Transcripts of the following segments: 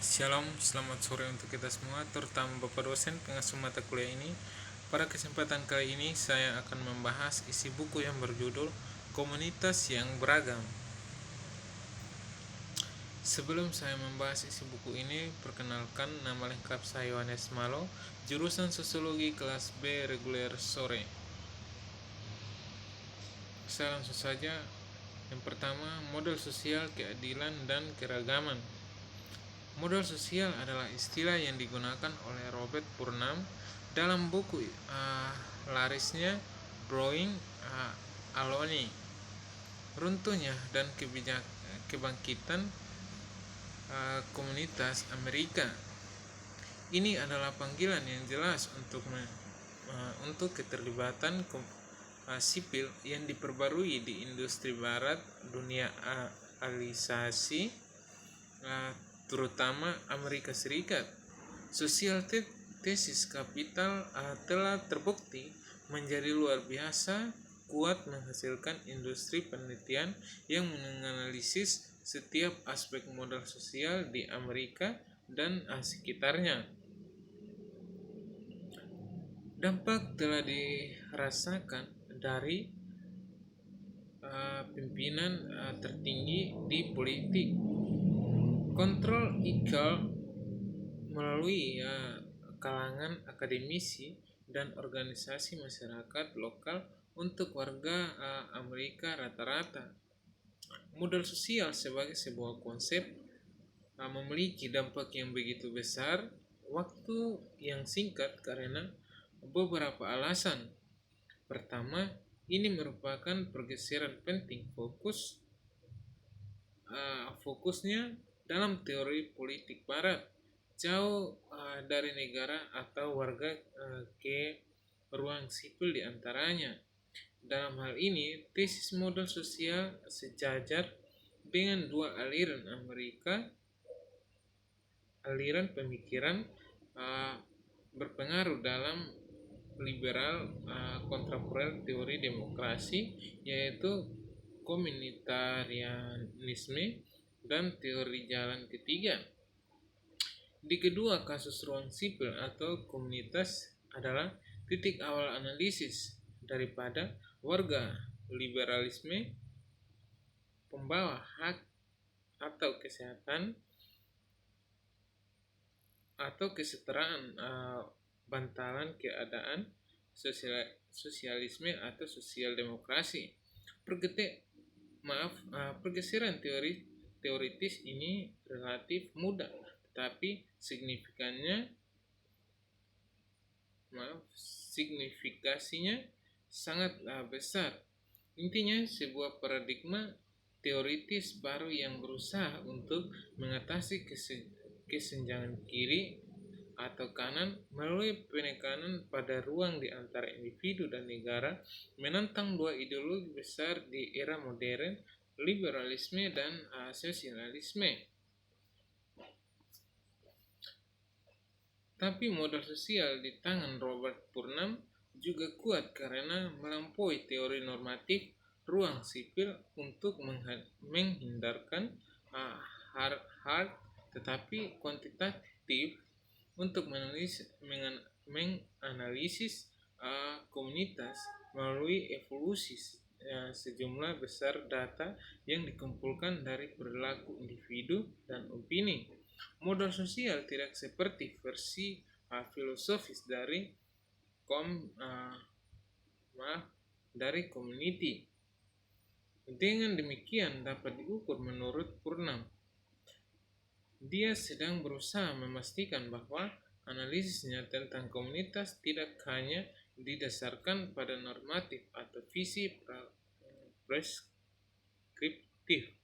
Shalom, selamat sore untuk kita semua, terutama Bapak dosen pengasuh mata kuliah ini. Pada kesempatan kali ini saya akan membahas isi buku yang berjudul Komunitas yang Beragam. Sebelum saya membahas isi buku ini, perkenalkan nama lengkap saya Yohanes Malo, jurusan Sosiologi kelas B reguler sore. Saya langsung saja. Yang pertama, model sosial, keadilan, dan keragaman. Model sosial adalah istilah yang digunakan oleh Robert Burnham dalam buku larisnya Growing Alone, Runtuhnya dan Kebangkitan Komunitas Amerika. Ini adalah panggilan yang jelas untuk keterlibatan sipil yang diperbarui di industri barat, dunia alisasi, terutama Amerika Serikat. Sosial tesis kapital telah terbukti menjadi luar biasa kuat menghasilkan industri penelitian yang menganalisis setiap aspek modal sosial di Amerika dan sekitarnya. Dampak telah dirasakan dari pimpinan tertinggi di politik, kontrol ilegal melalui kalangan akademisi dan organisasi masyarakat lokal untuk warga Amerika rata-rata. Modal sosial sebagai sebuah konsep memiliki dampak yang begitu besar waktu yang singkat karena beberapa alasan. Pertama, ini merupakan pergeseran penting fokusnya dalam teori politik barat, jauh dari negara atau warga ke ruang sipil diantaranya. Dalam hal ini, tesis modal sosial sejajar dengan dua aliran pemikiran berpengaruh dalam liberal kontemporer teori demokrasi, yaitu komunitarianisme dan teori jalan ketiga. Di kedua kasus, ruang sipil atau komunitas adalah titik awal analisis daripada warga liberalisme, pembawa hak atau kesehatan atau kesetaraan, bantalan keadaan, sosialisme atau sosial demokrasi. Pergeseran teoritis ini relatif mudah, tetapi signifikasinya sangat besar. Intinya, sebuah paradigma teoritis baru yang berusaha untuk mengatasi kesenjangan kiri atau kanan melalui penekanan pada ruang di antara individu dan negara, menentang dua ideologi besar di era modern, liberalisme dan sosialisme. Tapi modal sosial di tangan Robert Burnham juga kuat karena melampaui teori normatif ruang sipil untuk menghindarkan hard tetapi kuantitatif untuk menganalisis komunitas melalui evolusi sejumlah besar data yang dikumpulkan dari perilaku individu dan opini. Modal sosial tidak seperti versi filosofis dari community. Dengan demikian dapat diukur menurut Burnham. Dia sedang berusaha memastikan bahwa analisisnya tentang komunitas tidak hanya didasarkan pada normatif atau visi preskriptif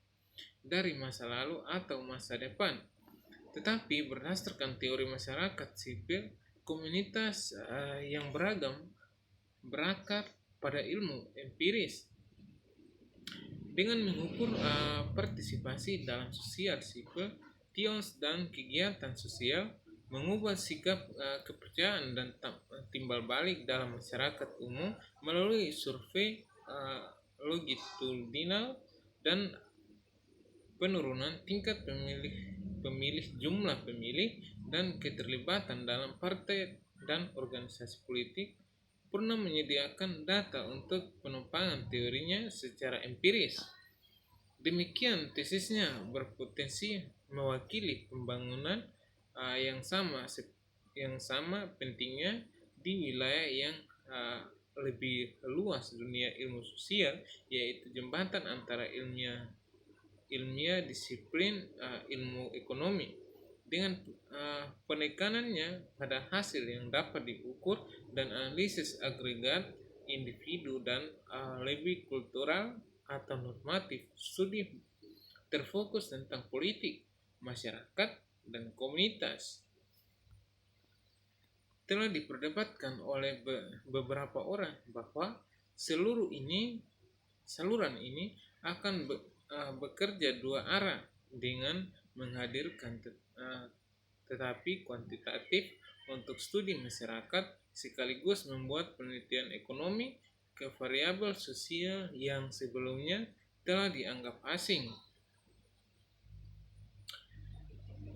dari masa lalu atau masa depan, tetapi berdasarkan teori masyarakat sipil. Komunitas yang beragam berakar pada ilmu empiris. Dengan mengukur partisipasi dalam sosial sipil, tions dan kegiatan sosial, mengubah sikap kepercayaan dan timbal balik dalam masyarakat umum melalui survei longitudinal dan penurunan tingkat pemilih jumlah pemilih, dan keterlibatan dalam partai dan organisasi politik. Pernah menyediakan data untuk pengembangan teorinya secara empiris. Demikian tesisnya berpotensi mewakili pembangunan yang sama pentingnya di wilayah yang lebih luas dunia ilmu sosial, yaitu jembatan antara ilmiah disiplin ilmu ekonomi dengan penekanannya pada hasil yang dapat diukur dan analisis agregat individu dan lebih kultural atau normatif. Studi terfokus tentang politik, masyarakat, dan komunitas telah diperdebatkan oleh beberapa orang bahwa saluran ini akan bekerja dua arah dengan menghadirkan tetapi kuantitatif untuk studi masyarakat sekaligus membuat penelitian ekonomi ke variabel sosial yang sebelumnya telah dianggap asing.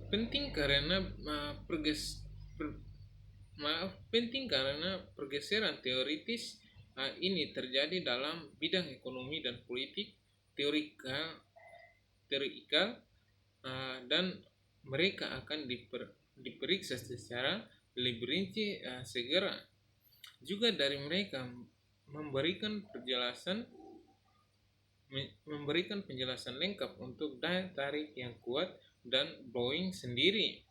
Penting karena pergeseran teoritis ini terjadi dalam bidang ekonomi dan politik teorikal dan mereka akan diperiksa secara lebih rinci segera. Juga dari mereka memberikan penjelasan lengkap untuk daya tarik yang kuat dan Boeing sendiri.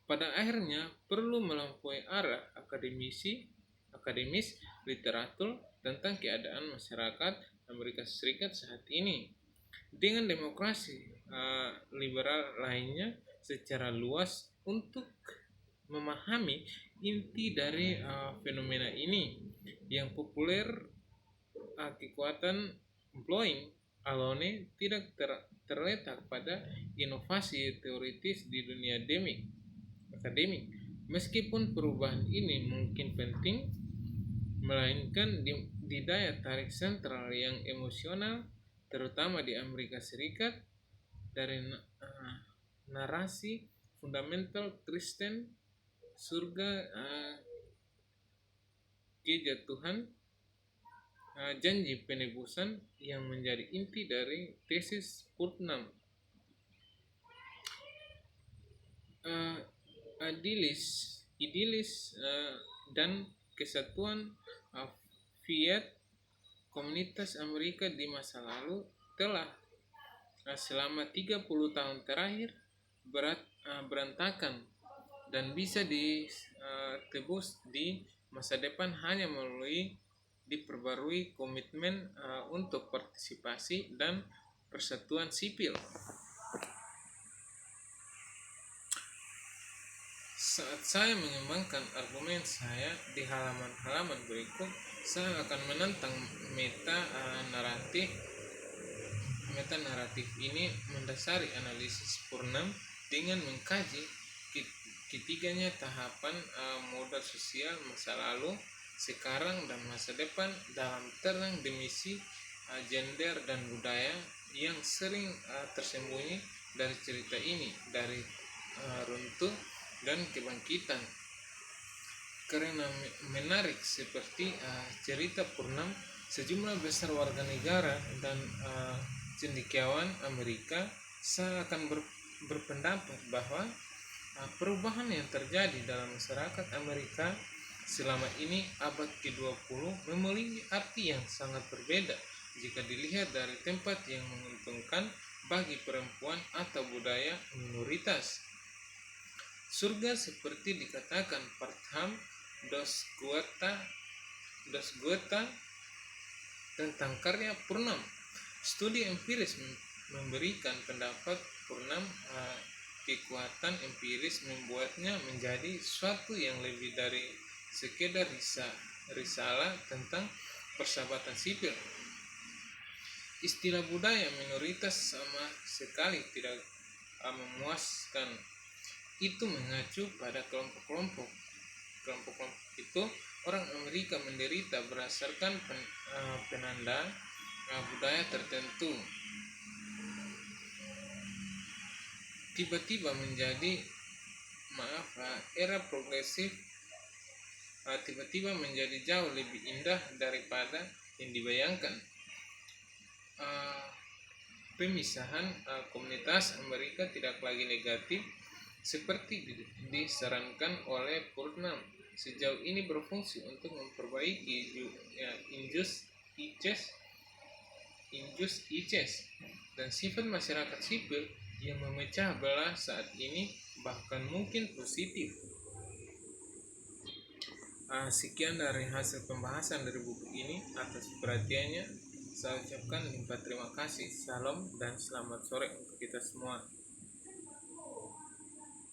Pada akhirnya perlu melampaui arah akademis literatur tentang keadaan masyarakat Amerika Serikat saat ini dengan demokrasi liberal lainnya secara luas untuk memahami inti dari fenomena ini yang populer. Kekuatan Boeing alone tidak terletak pada inovasi teoritis di dunia akademik. Meskipun perubahan ini mungkin penting, melainkan di daya tarik sentral yang emosional, terutama di Amerika Serikat, dari narasi fundamental Kristen, surga, kejatuhan, janji penebusan yang menjadi inti dari tesis Putnam. Idealis dan kesatuan fiat komunitas Amerika di masa lalu telah selama 30 tahun terakhir berantakan dan bisa ditebus di masa depan hanya melalui diperbarui komitmen untuk partisipasi dan persatuan sipil. Saat saya mengembangkan argumen saya di halaman-halaman berikut, saya akan menentang meta naratif ini mendasari analisis Putnam dengan mengkaji ketiganya tahapan modal sosial masa lalu, sekarang, dan masa depan dalam terang dimensi gender dan budaya yang sering tersembunyi dari cerita ini, dari runtuh dan kebangkitan. Karena menarik seperti cerita Putnam, sejumlah besar warga negara dan cendekiawan Amerika seakan berpendapat bahwa perubahan yang terjadi dalam masyarakat Amerika selama ini abad ke-20 memiliki arti yang sangat berbeda jika dilihat dari tempat yang menguntungkan bagi perempuan atau budaya minoritas. Surga seperti dikatakan Partham Das Gotha tentang karya Putnam. Studi empiris memberikan pendapat Putnam kekuatan empiris membuatnya menjadi suatu yang lebih dari sekedar risalah tentang persahabatan sipil. Istilah budaya minoritas sama sekali tidak memuaskan. Itu mengacu pada kelompok-kelompok itu orang Amerika menderita berdasarkan penanda budaya tertentu. tiba-tiba menjadi era progresif, tiba-tiba menjadi jauh lebih indah daripada yang dibayangkan. Pemisahan komunitas Amerika tidak lagi negatif seperti disarankan oleh Putnam. Sejauh ini berfungsi untuk memperbaiki injus ices dan sifat masyarakat sipil yang memecah belah saat ini bahkan mungkin positif. Sekian dari hasil pembahasan dari buku ini. Atas perhatiannya saya ucapkan limpah terima kasih. Salam dan selamat sore untuk kita semua.